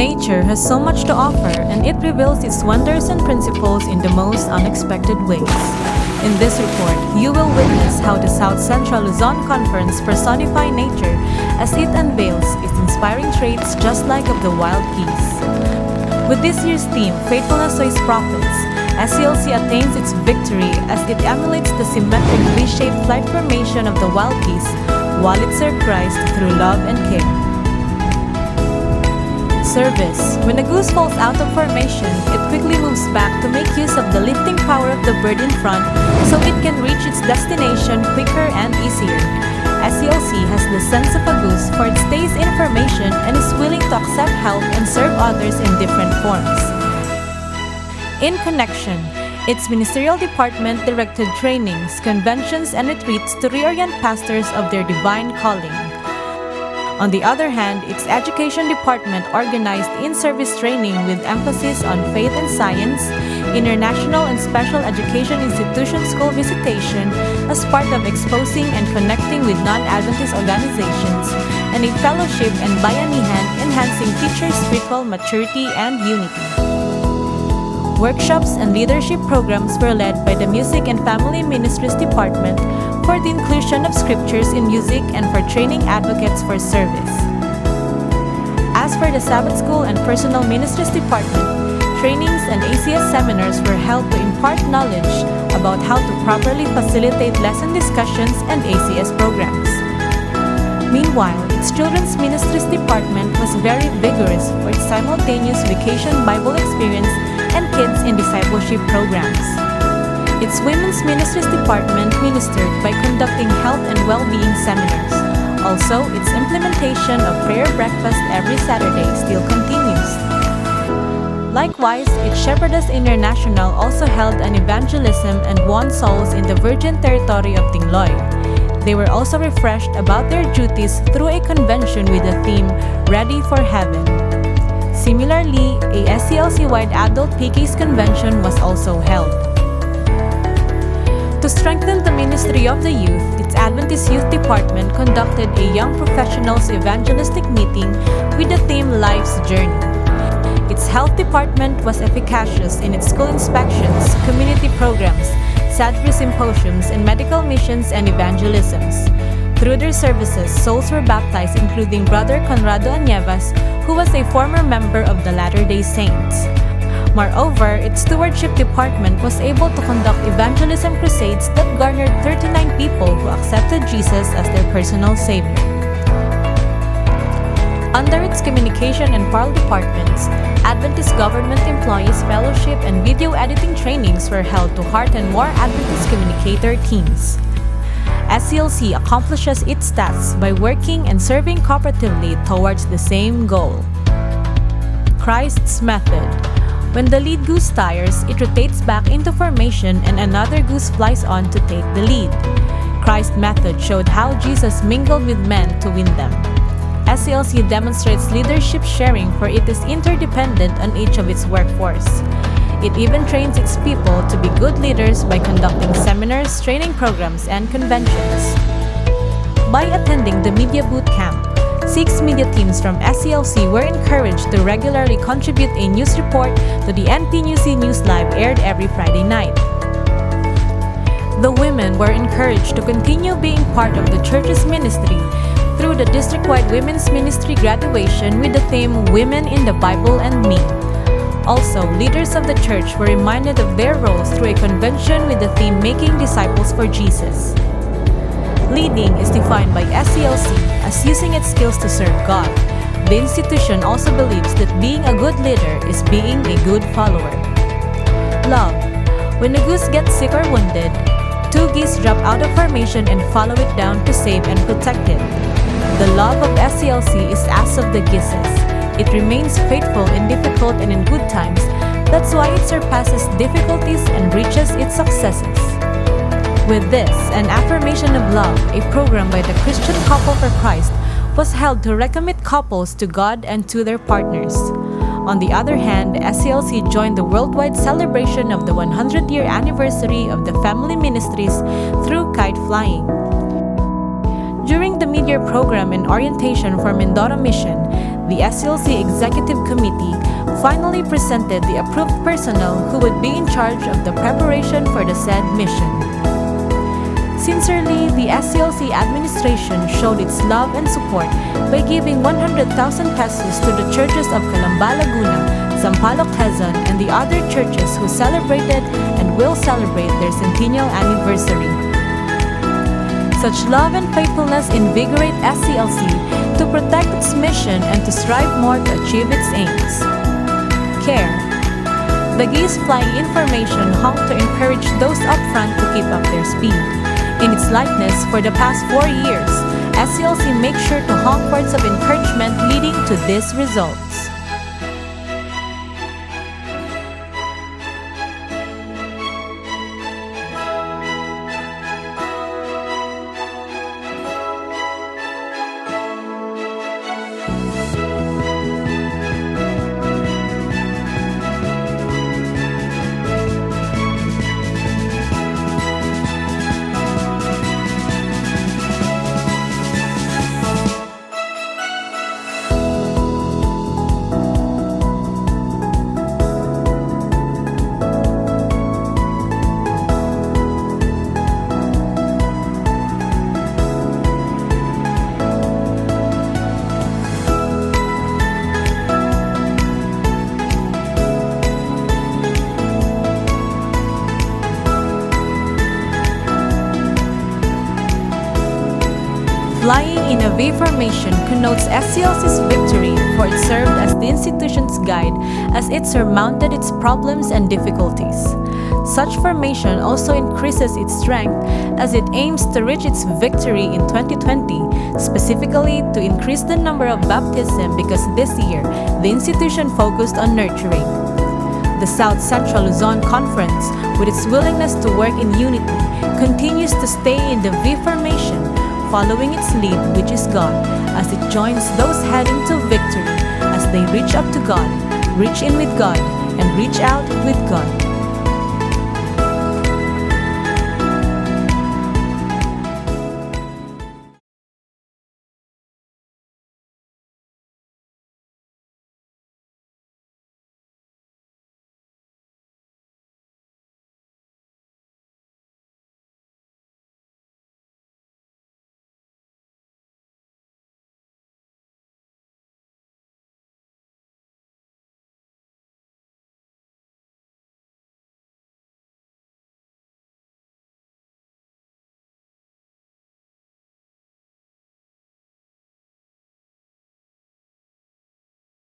Nature has so much to offer, and it reveals its wonders and principles in the most unexpected ways. In this report, you will witness how the South Central Luzon Conference personifies nature as it unveils its inspiring traits just like of the wild geese. With this year's theme, Faithfulness to His Prophets, SCLC attains its victory as it emulates the symmetric V-shaped flight formation of the wild geese while it serves Christ through love and care. Service. When a goose falls out of formation, it quickly moves back to make use of the lifting power of the bird in front so it can reach its destination quicker and easier. SCLC has the sense of a goose for it stays in formation and is willing to accept help and serve others in different forms. In connection, its ministerial department directed trainings, conventions, and retreats to reorient pastors of their divine calling. On the other hand, its education department organized in-service training with emphasis on faith and science, international and special education institution school visitation as part of exposing and connecting with non-Adventist organizations, and a fellowship and bayanihan enhancing teachers' spiritual maturity and unity. Workshops and leadership programs were led by the Music and Family Ministries Department for the inclusion of scriptures in music and for training advocates for service. As for the Sabbath School and Personal Ministries Department, trainings and ACS seminars were held to impart knowledge about how to properly facilitate lesson discussions and ACS programs. Meanwhile, its Children's Ministries Department was very vigorous for its simultaneous vacation Bible experience and kids in discipleship programs. Its Women's Ministries Department ministered by conducting health and well-being seminars. Also, its implementation of prayer breakfast every Saturday still continues. Likewise, its Shepherdess International also held an evangelism and won souls in the Virgin Territory of Tingloy. They were also refreshed about their duties through a convention with the theme, Ready for Heaven. Similarly, a SCLC-wide adult PK's convention was also held. To strengthen the ministry of the youth, its Adventist Youth Department conducted a Young Professionals Evangelistic meeting with the theme Life's Journey. Its Health Department was efficacious in its school inspections, community programs, SADFRI symposiums, and medical missions and evangelisms. Through their services, souls were baptized, including Brother Conrado Añevas, who was a former member of the Latter-day Saints. Moreover, its stewardship department was able to conduct evangelism crusades that garnered 39 people who accepted Jesus as their personal savior. Under its communication and parole departments, Adventist government employees fellowship and video editing trainings were held to hearten more Adventist communicator teams. SCLC accomplishes its tasks by working and serving cooperatively towards the same goal. Christ's method. When the lead goose tires, it rotates back into formation and another goose flies on to take the lead. Christ's method showed how Jesus mingled with men to win them. SCLC demonstrates leadership sharing, for it is interdependent on each of its workforce. It even trains its people to be good leaders by conducting seminars, training programs, and conventions. By attending the Media Boot Camp, 6 media teams from SCLC were encouraged to regularly contribute a news report to the NPNewsy News Live aired every Friday night. The women were encouraged to continue being part of the church's ministry through the district-wide women's ministry graduation with the theme Women in the Bible and Me. Also, leaders of the church were reminded of their roles through a convention with the theme Making Disciples for Jesus. Leading is defined by SCLC as using its skills to serve God. The institution also believes that being a good leader is being a good follower. Love. When a goose gets sick or wounded, 2 geese drop out of formation and follow it down to save and protect it. The love of SCLC is as of the geeses. It remains faithful in difficult and in good times. That's why it surpasses difficulties and reaches its successes. With this, an affirmation of love, a program by the Christian Couple for Christ, was held to recommit couples to God and to their partners. On the other hand, SCLC joined the worldwide celebration of the 100-year anniversary of the family ministries through kite flying. During the mid-year program and orientation for Mindoro Mission, the SCLC Executive Committee finally presented the approved personnel who would be in charge of the preparation for the said mission. Sincerely, the SCLC administration showed its love and support by giving 100,000 pesos to the churches of Calamba, Laguna, Sampaloc, Quezon, and the other churches who celebrated and will celebrate their centennial anniversary. Such love and faithfulness invigorate SCLC to protect its mission and to strive more to achieve its aims. Care. The geese flying information honked to encourage those up front to keep up their speed. In its likeness for the past 4 years, SCLC makes sure to honk words of encouragement leading to these results. Flying in a V formation connotes SCLC's victory, for it served as the institution's guide as it surmounted its problems and difficulties. Such formation also increases its strength as it aims to reach its victory in 2020, specifically to increase the number of baptism because this year, the institution focused on nurturing. The South Central Luzon Conference, with its willingness to work in unity, continues to stay in the V formation, following its lead, which is God, as it joins those heading to victory as they reach up to God, reach in with God, and reach out with God.